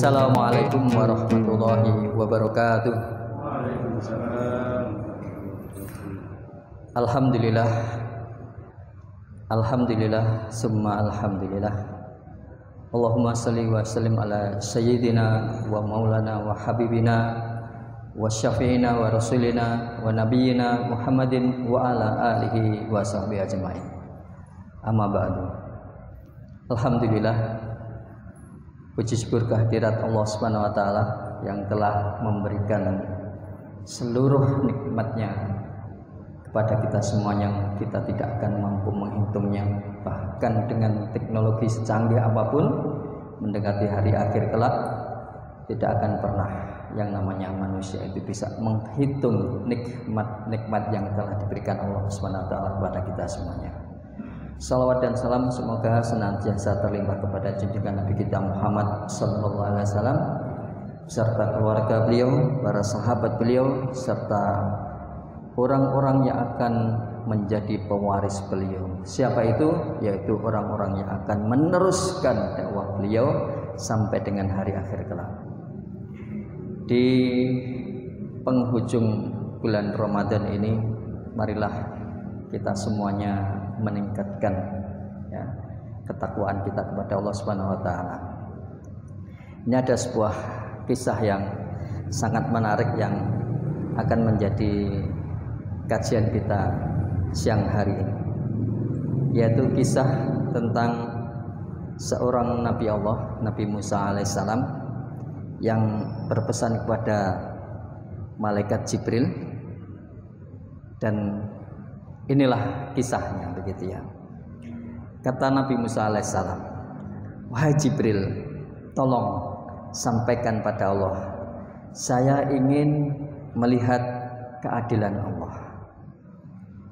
Assalamualaikum warahmatullahi wabarakatuh. Alhamdulillah, alhamdulillah, summa alhamdulillah. Allahumma salli wa sallim ala sayyidina wa maulana wa habibina wa syafi'ina wa rasulina wa nabiyyina Muhammadin wa ala alihi wa sahbihi ajma'in. Amma ba'du. Alhamdulillah, puji syukur kehadirat Allah Subhanahu wa taala yang telah memberikan seluruh nikmatnya kepada kita semua yang kita tidak akan mampu menghitungnya. Bahkan dengan teknologi secanggih apapun, mendekati hari akhir kelak, tidak akan pernah yang namanya manusia itu bisa menghitung nikmat-nikmat yang telah diberikan Allah Subhanahu wa taala kepada kita semuanya. Salawat dan salam semoga senantiasa terlimpah kepada junjungan Nabi kita Muhammad sallallahu alaihi wasallam serta keluarga beliau, para sahabat beliau, serta orang-orang yang akan menjadi pewaris beliau. Siapa itu? Yaitu orang-orang yang akan meneruskan dakwah beliau sampai dengan hari akhir kelak. Di penghujung bulan Ramadan ini, marilah kita semuanya meningkatkan ketakwaan kita kepada Allah Subhanahu wa taala. Ini ada sebuah kisah yang sangat menarik yang akan menjadi kajian kita siang hari ini, yaitu kisah tentang seorang Nabi Allah, Nabi Musa alaihissalam, yang berpesan kepada malaikat Jibril. Dan inilah kisahnya, begitu ya. Kata Nabi Musa alaihissalam, "Wahai Jibril, tolong sampaikan pada Allah, saya ingin melihat keadilan Allah."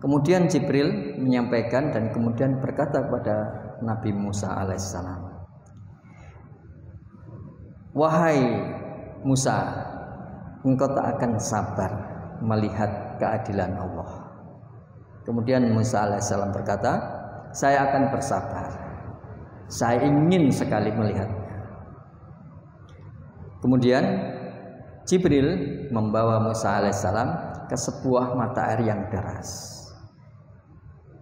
Kemudian Jibril menyampaikan dan kemudian berkata kepada Nabi Musa alaihissalam, "Wahai Musa, engkau tak akan sabar melihat keadilan Allah." Kemudian Musa alaihissalam berkata, "Saya akan bersabar. Saya ingin sekali melihatnya." Kemudian Jibril membawa Musa alaihissalam ke sebuah mata air yang deras.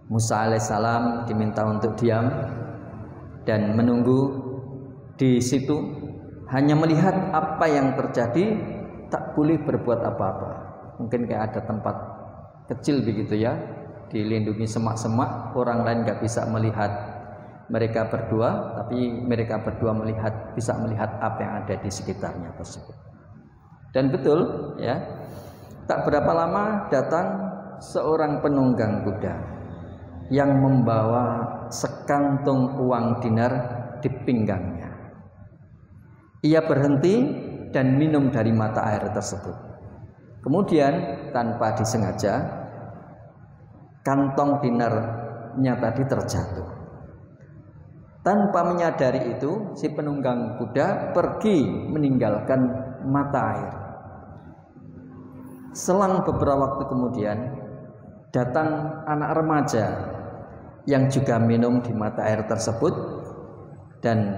Musa alaihissalam diminta untuk diam dan menunggu di situ, hanya melihat apa yang terjadi, tak boleh berbuat apa-apa. Mungkin kayak ada tempat kecil begitu ya, dilindungi semak-semak, orang lain nggak bisa melihat mereka berdua, tapi mereka berdua bisa melihat apa yang ada di sekitarnya tersebut. Dan betul ya, tak berapa lama datang seorang penunggang kuda yang membawa sekantung uang dinar di pinggangnya. Ia berhenti dan minum dari mata air tersebut. Kemudian tanpa disengaja, kantong dinarnya tadi terjatuh. Tanpa menyadari itu, si penunggang kuda pergi meninggalkan mata air. Selang beberapa waktu kemudian, datang anak remaja yang juga minum di mata air tersebut, dan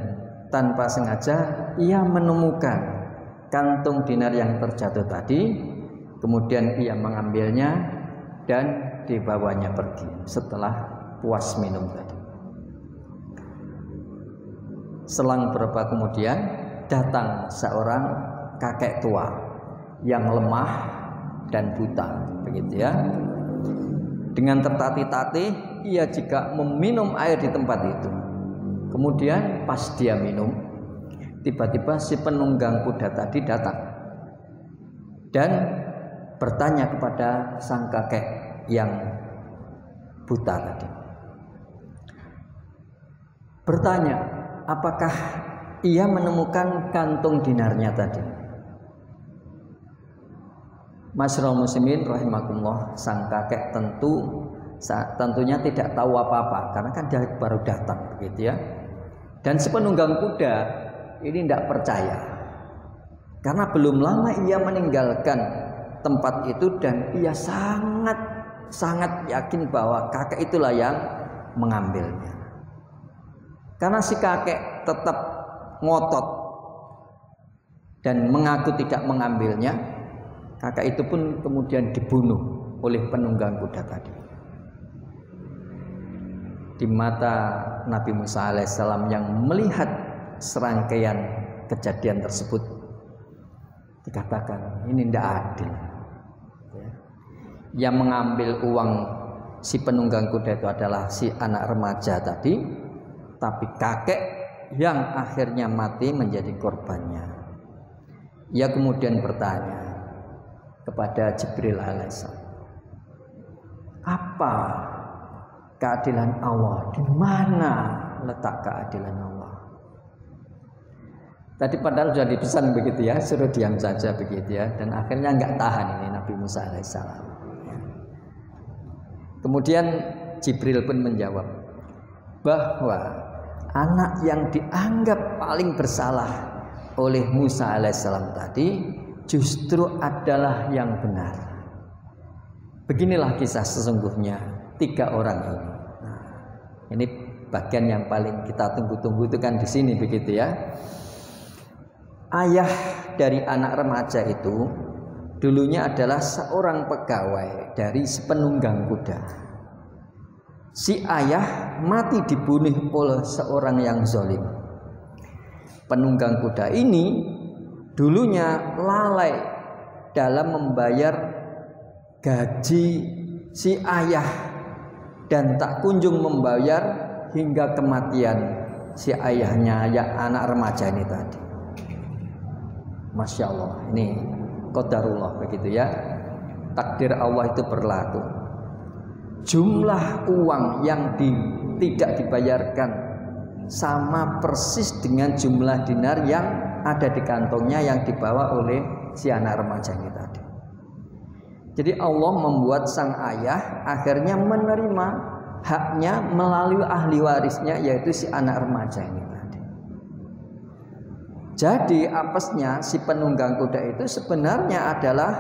tanpa sengaja ia menemukan kantung dinar yang terjatuh tadi. Kemudian ia mengambilnya dan dibawanya pergi setelah puas minum tadi. Selang beberapa kemudian datang seorang kakek tua yang lemah dan buta, begitu ya. Dengan tertatih-tatih ia juga meminum air di tempat itu. Kemudian pas dia minum, tiba-tiba si penunggang kuda tadi datang dan bertanya kepada sang kakek yang buta tadi. Bertanya, apakah ia menemukan kantung dinarnya tadi? Masyarul muslimin rahimakumullah, sang kakek tentunya tidak tahu apa-apa karena kan dia baru datang, begitu ya. Dan si penunggang kuda ini tidak percaya karena belum lama ia meninggalkan tempat itu dan ia sangat yakin bahwa kakek itulah yang mengambilnya. Karena si kakek tetap ngotot dan mengaku tidak mengambilnya, kakek itu pun kemudian dibunuh oleh penunggang kuda tadi. Di mata Nabi Musa alaihissalam yang melihat serangkaian kejadian tersebut, dikatakan ini tidak adil. Yang mengambil uang si penunggang kuda itu adalah si anak remaja tadi, tapi kakek yang akhirnya mati menjadi korbannya. Ia kemudian bertanya kepada Jibril alaihissalam, apa keadilan Allah? Di mana letak keadilan Allah? Tadi padahal sudah dipesan begitu ya, suruh diam saja begitu ya, dan akhirnya nggak tahan ini Nabi Musa alaihissalam. Kemudian Jibril pun menjawab bahwa anak yang dianggap paling bersalah oleh Musa alaihissalam tadi justru adalah yang benar. Beginilah kisah sesungguhnya 3 orang ini. Nah, ini bagian yang paling kita tunggu-tunggu itu kan di sini begitu ya. Ayah dari anak remaja itu dulunya adalah seorang pegawai dari sepenunggang kuda. Si ayah mati dibunuh oleh seorang yang zalim. Penunggang kuda ini dulunya lalai dalam membayar gaji si ayah dan tak kunjung membayar hingga kematian si ayahnya, ya anak remaja ini tadi. Masya Allah, ini qadarullah begitu ya, takdir Allah itu berlaku. Jumlah uang yang tidak dibayarkan sama persis dengan jumlah dinar yang ada di kantongnya yang dibawa oleh si anak remaja ini tadi. Jadi Allah membuat sang ayah akhirnya menerima haknya melalui ahli warisnya, yaitu si anak remaja ini tadi. Jadi apesnya si penunggang kuda itu sebenarnya adalah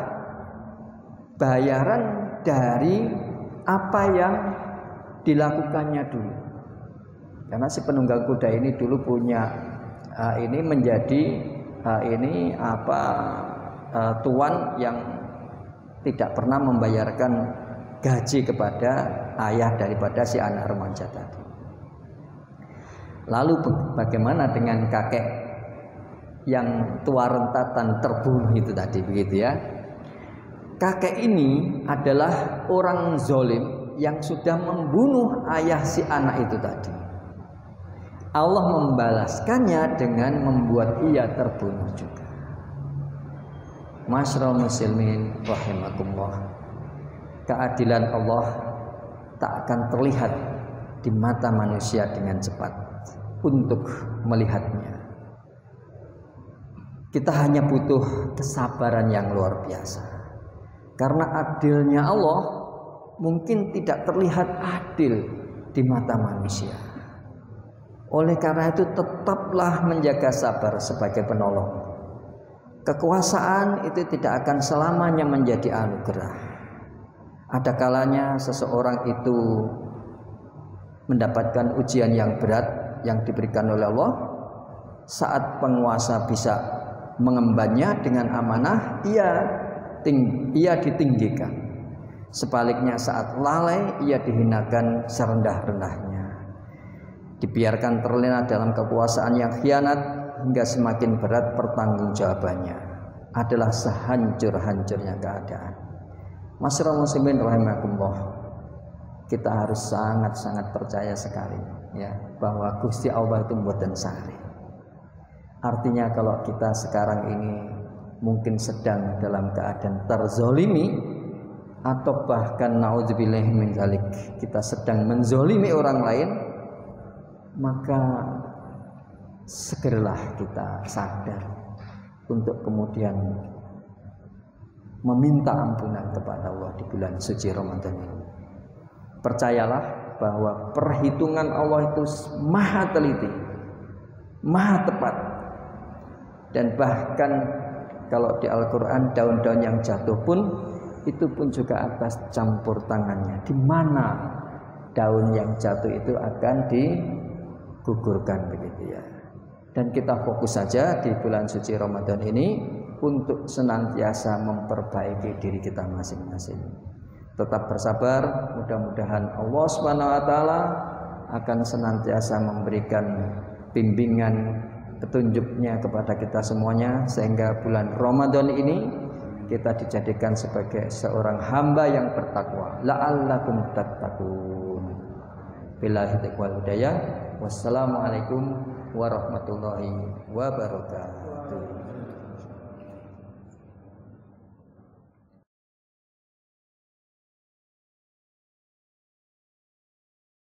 bayaran dari apa yang dilakukannya dulu. Karena si penunggang kuda ini dulu punya ini menjadi tuan yang tidak pernah membayarkan gaji kepada ayah daripada si anak remaja tadi. Lalu bagaimana dengan kakek yang tua renta dan terbunuh itu tadi begitu ya? Kakek ini adalah orang zalim yang sudah membunuh ayah si anak itu tadi. Allah membalaskannya dengan membuat ia terbunuh juga. Masyarul muslimin rahimakumullah. Keadilan Allah tak akan terlihat di mata manusia dengan cepat untuk melihatnya. Kita hanya butuh kesabaran yang luar biasa. Karena adilnya Allah mungkin tidak terlihat adil di mata manusia. Oleh karena itu tetaplah menjaga sabar sebagai penolong. Kekuasaan itu tidak akan selamanya menjadi anugerah. Ada kalanya seseorang itu mendapatkan ujian yang berat yang diberikan oleh Allah. Saat penguasa bisa mengembannya dengan amanah, ia ditinggikan. Sebaliknya saat lalai, ia dihinakan serendah-rendahnya. Dibiarkan terlena dalam kekuasaan yang khianat hingga semakin berat pertanggungjawabannya, adalah sehancur-hancurnya keadaan. Masyarul muslimin rahimakumullah, kita harus sangat-sangat percaya sekali ya bahwa Gusti Allah itu mboten sari. Artinya kalau kita sekarang ini mungkin sedang dalam keadaan terzolimi atau bahkan naudzubillahi min dzalik, kita sedang menzolimi orang lain, maka segeralah kita sadar untuk kemudian meminta ampunan kepada Allah di bulan suci Ramadan ini. Percayalah bahwa perhitungan Allah itu maha teliti, maha tepat, dan bahkan kalau di Al-Quran daun-daun yang jatuh pun itu pun juga atas campur tangannya. Di mana daun yang jatuh itu akan digugurkan begitu ya. dan kita fokus saja di bulan suci Ramadan ini untuk senantiasa memperbaiki diri kita masing-masing. Tetap bersabar, mudah-mudahan Allah Subhanahu wa taala akan senantiasa memberikan bimbingan petunjuknya kepada kita semuanya, sehingga bulan Ramadan ini kita dijadikan sebagai seorang hamba yang bertakwa. La'allakum tattaqun. Billahi taufiq wal hidayah. Wassalamualaikum warahmatullahi wabarakatuh.